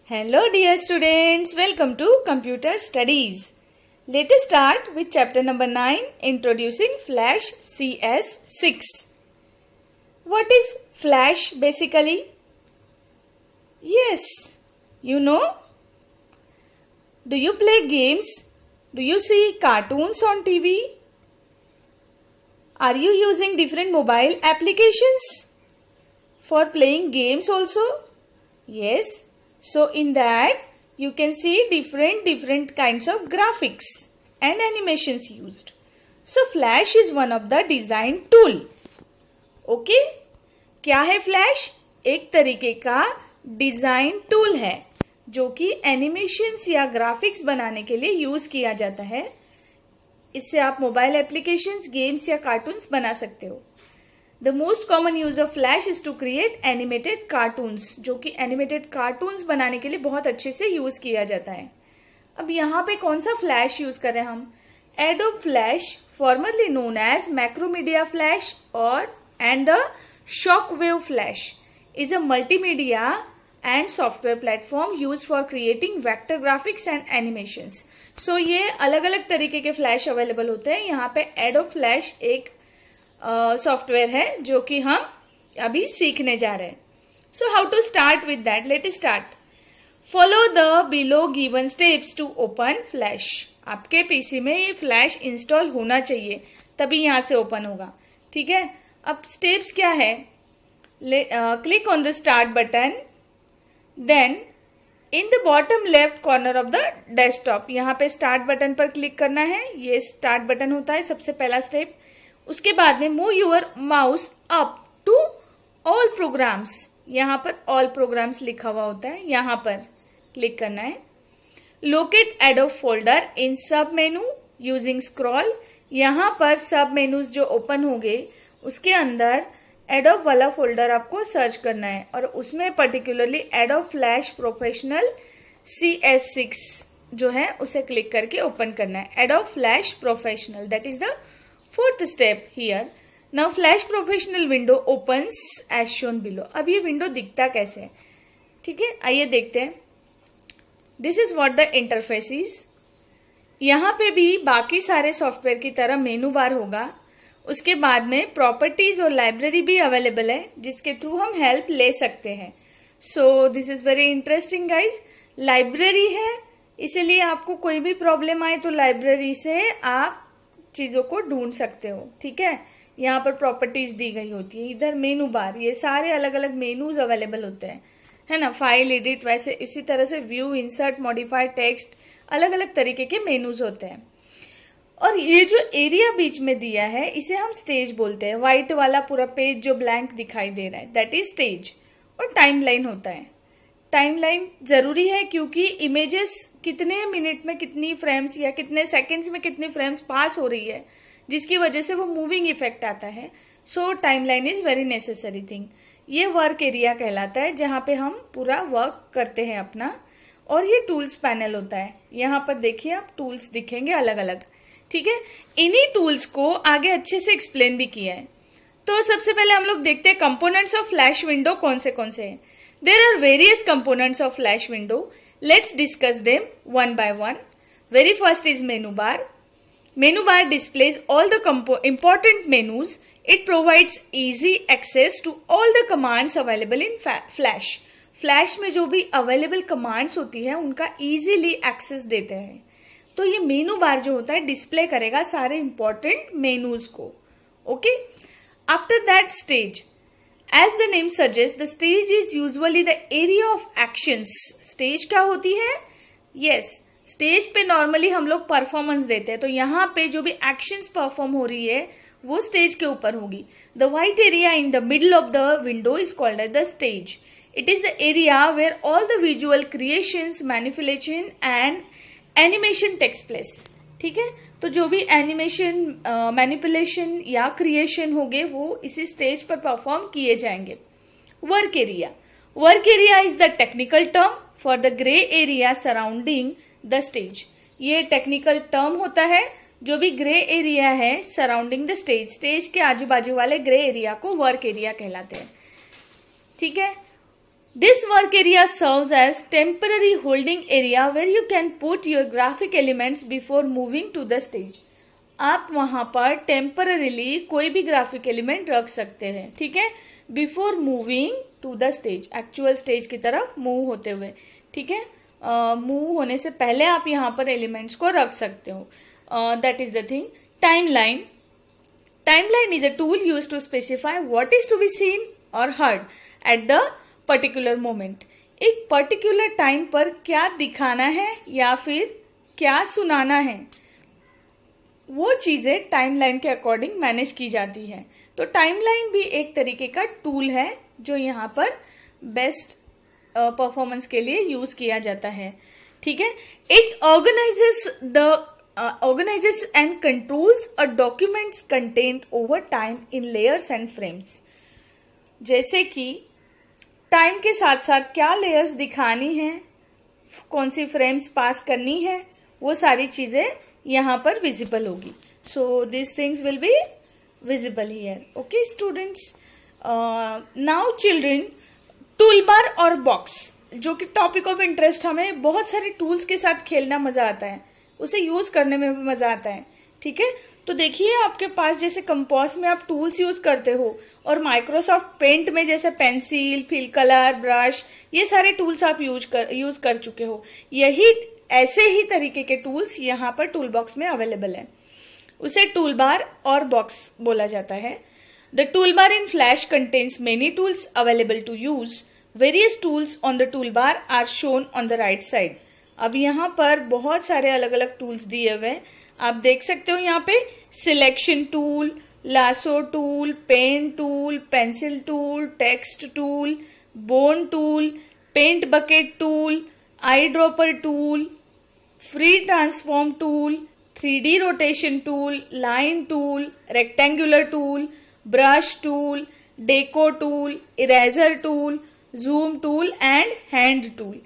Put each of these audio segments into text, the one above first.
Hello dear students, welcome to Computer Studies. Let us start with chapter number 9, Introducing Flash CS6. What is Flash basically? Yes, you know. Do you play games? Do you see cartoons on TV? Are you using different mobile applications for playing games also? Yes. So in that you can see different kinds of graphics and animations used. So Flash is one of the design tool. Okay? क्या है Flash? एक तरीके का design tool है जो कि animations या graphics बनाने के लिए यूज किया जाता है. इससे आप मोबाइल एप्लीकेशंस, गेम्स या कार्टून्स बना सकते हो. The most common use of Flash is to create animated cartoons, जो कि एनिमेटेड कार्टून्स बनाने के लिए बहुत अच्छे से यूज किया जाता है. अब यहाँ पे कौन सा फ्लैश यूज कर रहे हैं हम? Adobe Flash, formerly known as Macromedia Flash and the Shockwave Flash, is a multimedia and software platform used for creating vector graphics and animations. So ये अलग अलग तरीके के फ्लैश अवेलेबल होते हैं. यहाँ पे Adobe Flash एक सॉफ्टवेयर है जो कि हम अभी सीखने जा रहे हैं. So how to start with that? Let us start. Follow the below given steps to open Flash. आपके पीसी में ये फ्लैश इंस्टॉल होना चाहिए तभी यहां से ओपन होगा. ठीक है. अब स्टेप्स क्या है? Click on the start button, then in the bottom left corner of the desktop यहां पे स्टार्ट बटन पर क्लिक करना है. ये स्टार्ट बटन होता है सबसे पहला स्टेप. उसके बाद में move your mouse up to all programs. यहां पर ऑल प्रोग्राम्स लिखा हुआ होता है, यहां पर क्लिक करना है. लोकेट एडोब फोल्डर इन सब मेनू यूजिंग स्क्रॉल. यहां पर सब मेनूज जो ओपन होंगे उसके अंदर एडोब वाला फोल्डर आपको सर्च करना है और उसमें particularly adobe flash professional CS6 जो है उसे क्लिक करके ओपन करना है. Adobe flash professional, that is the fourth step here. Now Flash Professional window opens as shown below. अब ये विंडो दिखता कैसे है? ठीक है, आइए देखते हैं. This is what the interface is. यहाँ पे भी बाकी सारे सॉफ्टवेयर की तरह मेनू बार होगा. उसके बाद में प्रॉपर्टीज और लाइब्रेरी भी अवेलेबल है जिसके थ्रू हम हेल्प ले सकते हैं. So this is very interesting guys. Library है, इसीलिए आपको कोई भी प्रॉब्लम आए तो लाइब्रेरी से आप चीजों को ढूंढ सकते हो. ठीक है. यहाँ पर प्रॉपर्टीज दी गई होती है, इधर मेनू बार, ये सारे अलग अलग मेनूज अवेलेबल होते हैं, है ना. फाइल, एडिट, वैसे इसी तरह से व्यू, इंसर्ट, मॉडिफाई, टेक्स्ट, अलग अलग तरीके के मेनूज होते हैं. और ये जो एरिया बीच में दिया है इसे हम स्टेज बोलते हैं. व्हाइट वाला पूरा पेज जो ब्लैंक दिखाई दे रहा है दैट इज स्टेज. और टाइमलाइन होता है. टाइमलाइन जरूरी है क्योंकि इमेजेस कितने मिनट में कितनी फ्रेम्स या कितने सेकंड्स में कितनी फ्रेम्स पास हो रही है जिसकी वजह से वो मूविंग इफेक्ट आता है. So timeline is very necessary thing. ये वर्क एरिया कहलाता है जहां पे हम पूरा वर्क करते हैं अपना. और ये टूल्स पैनल होता है. यहाँ पर देखिए आप टूल्स दिखेंगे अलग अलग. ठीक है. इन्हीं टूल्स को आगे अच्छे से एक्सप्लेन भी किया है. तो सबसे पहले हम लोग देखते हैं कंपोनेंट्स ऑफ फ्लैश विंडो कौन से हैं. There are various components of Flash window. Let's discuss them one by one. Very first is menu bar. Menu bar displays all the important menus. It provides easy access to all the commands available in Flash. Flash में जो भी available commands होती है उनका easily access देते हैं. तो ये मेनू बार जो होता है डिस्प्ले करेगा सारे important menus को. Okay? After that stage, as the name suggests, the stage is usually the area of actions. Stage क्या होती है? Yes, stage पे normally हम लोग परफॉर्मेंस देते हैं. तो यहाँ पे जो भी actions परफॉर्म हो रही है वो स्टेज के ऊपर होगी. The white area in the middle of the window is called as the stage. It is the area where all the visual creations, manipulation and animation takes place. ठीक है. तो जो भी एनिमेशन, मैनिपुलेशन या creation होंगे वो इसी stage पर परफॉर्म किए जाएंगे. Work area. Work area is the technical term for the grey area surrounding the stage. ये टेक्निकल टर्म होता है जो भी ग्रे एरिया है सराउंडिंग द स्टेज. स्टेज के आजू बाजू वाले ग्रे एरिया को वर्क एरिया कहलाते हैं. ठीक है. This work area serves as temporary holding area where you can put your graphic elements before moving to the stage. आप वहां पर टेम्पररीली कोई भी ग्राफिक एलिमेंट रख सकते हैं, ठीक है, before moving to the stage, actual stage की तरफ मूव होते हुए, ठीक है, मूव होने से पहले आप यहाँ पर एलिमेंट्स को रख सकते हो. That is the thing. Timeline. Timeline is a tool used to specify what is to be seen और heard at the particular moment. एक पर्टिकुलर टाइम पर क्या दिखाना है या फिर क्या सुनाना है, वो चीजें टाइमलाइन के अकॉर्डिंग मैनेज की जाती है. तो टाइमलाइन भी एक तरीके का टूल है जो यहाँ पर बेस्ट परफॉर्मेंस के लिए यूज किया जाता है, ठीक है. It organizes and controls a documents contained over time in layers and frames. जैसे कि टाइम के साथ साथ क्या लेयर्स दिखानी है, कौन सी फ्रेम्स पास करनी है, वो सारी चीजें यहाँ पर विजिबल होगी. So this things will be visible here. Okay students, now children, tool bar और बॉक्स, जो कि टॉपिक ऑफ इंटरेस्ट, हमें बहुत सारे टूल्स के साथ खेलना मजा आता है, उसे यूज करने में भी मजा आता है, ठीक है. तो देखिए आपके पास जैसे कंपास में आप टूल्स यूज करते हो और माइक्रोसॉफ्ट पेंट में जैसे पेंसिल, फिल कलर, ब्रश, ये सारे टूल्स आप यूज कर चुके हो. यही ऐसे ही तरीके के टूल्स यहाँ पर टूल बॉक्स में अवेलेबल है. उसे टूल बार और बॉक्स बोला जाता है. The tool bar in Flash contains many tools available to use. Various tools on the tool bar are shown on the right side. अब यहाँ पर बहुत सारे अलग अलग टूल्स दिए हुए हैं, आप देख सकते हो. यहाँ पे selection tool, lasso tool, pen tool, pencil tool, text tool, bone tool, paint bucket tool, eye dropper tool, free transform tool, 3D rotation tool, line tool, rectangular tool, brush tool, deco tool, eraser tool, zoom tool and hand tool.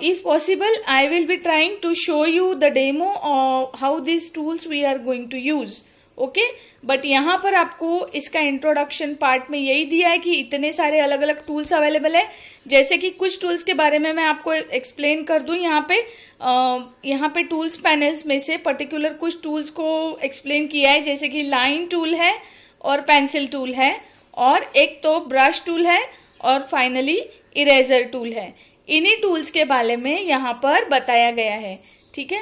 If possible, I will be trying to show you the demo of how these tools we are going to use. Okay? But यहाँ पर आपको इसका introduction part में यही दिया है कि इतने सारे अलग अलग टूल्स अवेलेबल है. जैसे कि कुछ टूल्स के बारे में मैं आपको एक्सप्लेन कर दूं. यहाँ पे टूल्स पैनल्स में से पर्टिकुलर कुछ टूल्स को एक्सप्लेन किया है, जैसे कि लाइन टूल है और पेंसिल टूल है, और एक तो ब्रश टूल है, और फाइनली इरेजर टूल है. इन्हीं टूल्स के बारे में यहाँ पर बताया गया है, ठीक है.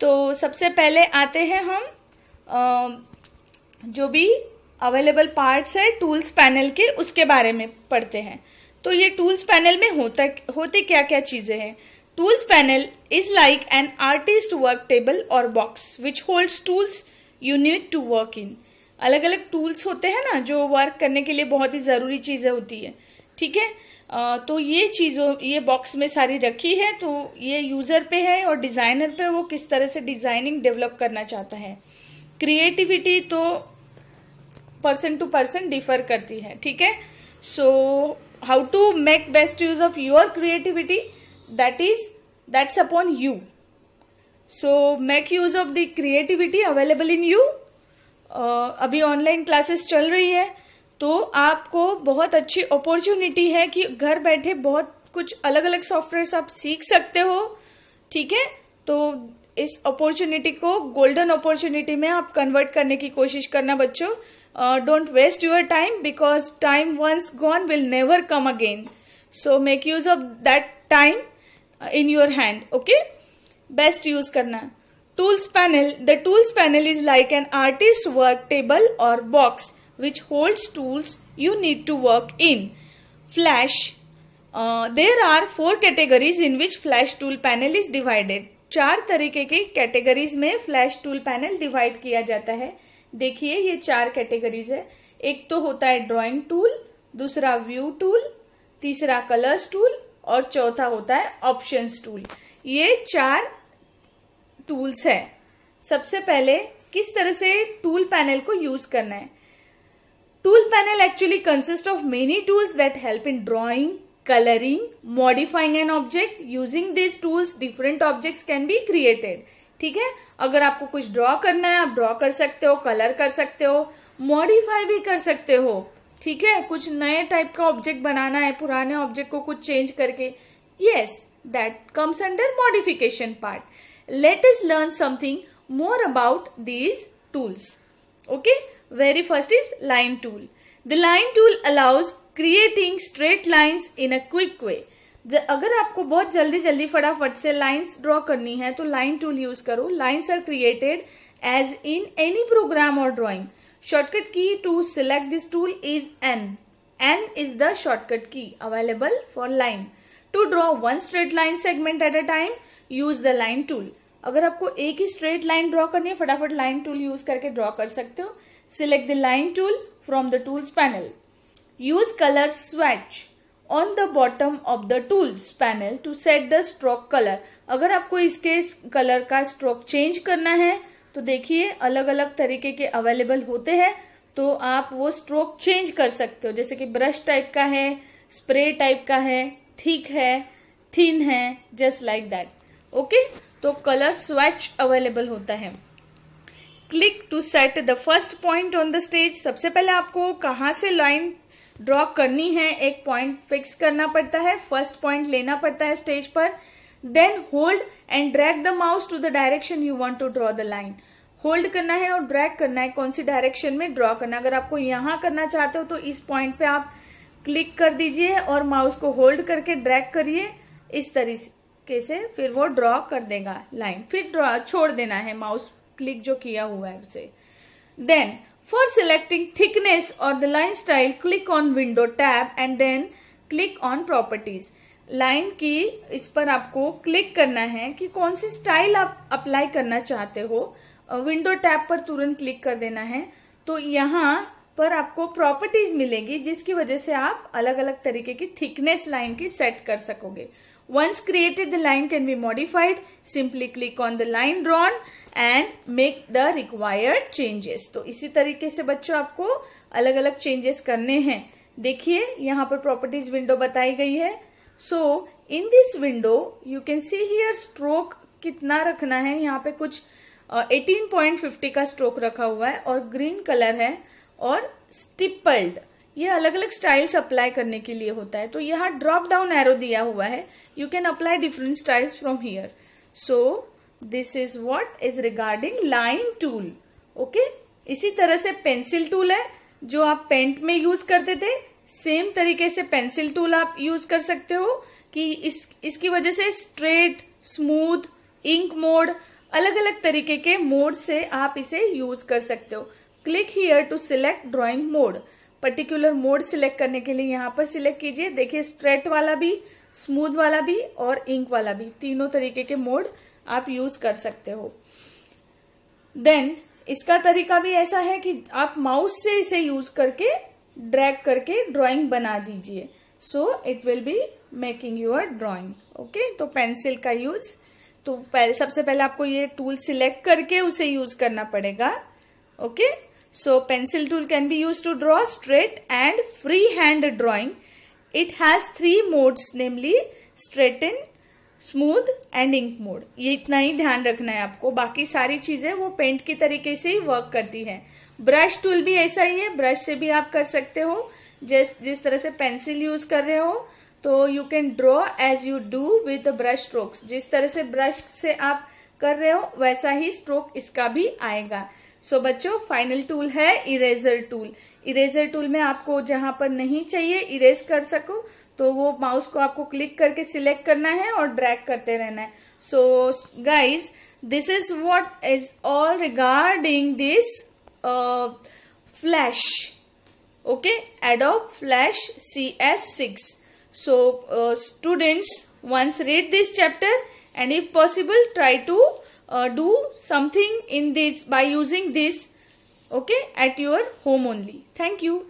तो सबसे पहले आते हैं हम जो भी अवेलेबल पार्ट्स है टूल्स पैनल के, उसके बारे में पढ़ते हैं. तो ये टूल्स पैनल में होते क्या क्या चीजें हैं. Tools panel is like an artist work table और box which holds tools you need to work in. अलग अलग टूल्स होते हैं ना जो वर्क करने के लिए बहुत ही जरूरी चीजें होती है, ठीक है. तो ये बॉक्स में सारी रखी है. तो ये यूजर पे है और डिजाइनर पे, वो किस तरह से डिजाइनिंग डेवलप करना चाहता है. क्रिएटिविटी तो पर्सन टू पर्सन डिफर करती है, ठीक है. So how to make best use of your creativity, that's upon you. So make use of the creativity available in you. अभी ऑनलाइन क्लासेस चल रही है, तो आपको बहुत अच्छी अपॉर्चुनिटी है कि घर बैठे बहुत कुछ अलग अलग सॉफ्टवेयर आप सीख सकते हो, ठीक है. तो इस अपॉर्चुनिटी को गोल्डन अपॉर्चुनिटी में आप कन्वर्ट करने की कोशिश करना बच्चों. Don't waste your time, because time once gone will never come again. So make use of that time in your hand. Okay, best use करना. Tools panel. The tools panel is like an artist work table और box which holds tools you need to work in. Flash. There are 4 categories in which Flash tool panel is divided. 4 तरीके की categories में flash tool panel divide किया जाता है. देखिए ये 4 categories है. एक तो होता है ड्राइंग टूल, दूसरा व्यू टूल, तीसरा कलर्स टूल और चौथा होता है ऑप्शंस टूल. ये 4 टूल्स है. सबसे पहले किस तरह से टूल पैनल को यूज करना है. Tool panel actually consists of many tools that help in drawing, coloring, modifying an object. Using these tools, different objects can be created. ठीक है, अगर आपको कुछ ड्रॉ करना है आप ड्रॉ कर सकते हो, कलर कर सकते हो, मॉडिफाई भी कर सकते हो, ठीक है, कुछ नए टाइप का ऑब्जेक्ट बनाना है, पुराने ऑब्जेक्ट को कुछ चेंज करके. Yes, that comes under modification part. Let us learn something more about these tools. Okay, very first is line tool. The line tool allows creating straight lines in a quick way. अगर आपको बहुत जल्दी फटाफट से lines draw करनी है तो line tool use करो. Lines are created as in any program or drawing. Shortcut key to select this tool is N. N is the shortcut key available for line. To draw one straight line segment at a time, use the line tool. अगर आपको एक ही straight line draw करनी है, फटाफट line tool use करके draw कर सकते हो. Select the line tool from the tools panel. Use colour swatch on the bottom of the tools panel to set the stroke colour. अगर आपको इसके कलर का स्ट्रोक चेंज करना है तो देखिए अलग अलग तरीके के अवेलेबल होते हैं, तो आप वो स्ट्रोक चेंज कर सकते हो. जैसे कि ब्रश टाइप का है, स्प्रे टाइप का है, थिक है, थिन है, जस्ट लाइक दैट. ओके, तो कलर स्वैच अवेलेबल होता है. Click to set the first point on the stage. सबसे पहले आपको कहाँ से लाइन ड्रॉ करनी है, एक पॉइंट फिक्स करना पड़ता है, फर्स्ट पॉइंट लेना पड़ता है स्टेज पर. Then hold and drag the mouse to the direction you want to draw the line. Hold करना है और ड्रैग करना है, कौन सी डायरेक्शन में ड्रॉ करना है. अगर आपको यहाँ करना चाहते हो तो इस पॉइंट पे आप क्लिक कर दीजिए और माउस को होल्ड करके ड्रैग करिए इस तरीके से, फिर वो ड्रॉ कर देगा लाइन. फिर ड्रॉ छोड़ देना है माउस क्लिक जो किया हुआ है उसे. Then for selecting thickness or the line style, click on window tab and then click on properties. Line की इस पर आपको क्लिक करना है कि कौन सी स्टाइल आप अप्लाई करना चाहते हो. विंडो टैब पर तुरंत क्लिक कर देना है, तो यहाँ पर आपको प्रॉपर्टीज मिलेगी जिसकी वजह से आप अलग अलग तरीके की थिकनेस लाइन की सेट कर सकोगे. Once created, the line can be modified. Simply click on the line drawn and make the required changes. तो इसी तरीके से बच्चों आपको अलग अलग चेंजेस करने हैं. देखिए यहाँ पर प्रॉपर्टीज विंडो बताई गई है. So in this window you can see here stroke कितना रखना है. यहाँ पे कुछ 18.50 का स्ट्रोक रखा हुआ है और ग्रीन कलर है और स्टिपल्ड. ये अलग अलग स्टाइल्स अप्लाई करने के लिए होता है. तो यहाँ ड्रॉप डाउन एरो दिया हुआ है. You can apply different styles from here. So this is what is regarding line tool. Okay, इसी तरह से पेंसिल टूल है जो आप पेंट में यूज करते थे, सेम तरीके से पेंसिल टूल आप यूज कर सकते हो कि इसकी वजह से स्ट्रेट, स्मूथ, इंक मोड, अलग अलग तरीके के मोड से आप इसे यूज कर सकते हो. Click here to select drawing mode. Particular mode select करने के लिए यहाँ पर सिलेक्ट कीजिए. देखिए स्ट्रेट वाला भी, स्मूथ वाला भी और इंक वाला भी, तीनों तरीके के मोड आप यूज कर सकते हो. देन इसका तरीका भी ऐसा है कि आप माउस से इसे यूज करके ड्रैग करके ड्राइंग बना दीजिए. So it will be making your drawing. Okay, तो पेंसिल का यूज, तो सबसे पहले आपको ये टूल सिलेक्ट करके उसे यूज करना पड़ेगा. Okay, so pencil tool can be used to draw straight and freehand drawing. It has 3 modes, namely straighten, smooth and ink mode. ये इतना ही ध्यान रखना है आपको. बाकी सारी चीजें वो पेंट की तरीके से ही वर्क करती है. ब्रश टूल भी ऐसा ही है, ब्रश से भी आप कर सकते हो. जिस तरह से पेंसिल यूज कर रहे हो तो you can draw as you do with brush strokes. जिस तरह से ब्रश से आप कर रहे हो वैसा ही स्ट्रोक इसका भी आएगा. सो बच्चों, फाइनल टूल है इरेजर टूल. इरेजर टूल में आपको जहां पर नहीं चाहिए इरेज कर सको तो वो माउस को आपको क्लिक करके सिलेक्ट करना है और ड्रैग करते रहना है. So guys, this is what is all regarding this flash. Okay, adobe flash CS6. So students, once read this chapter and if possible try to do something in this by using this, okay, at your home only. Thank you.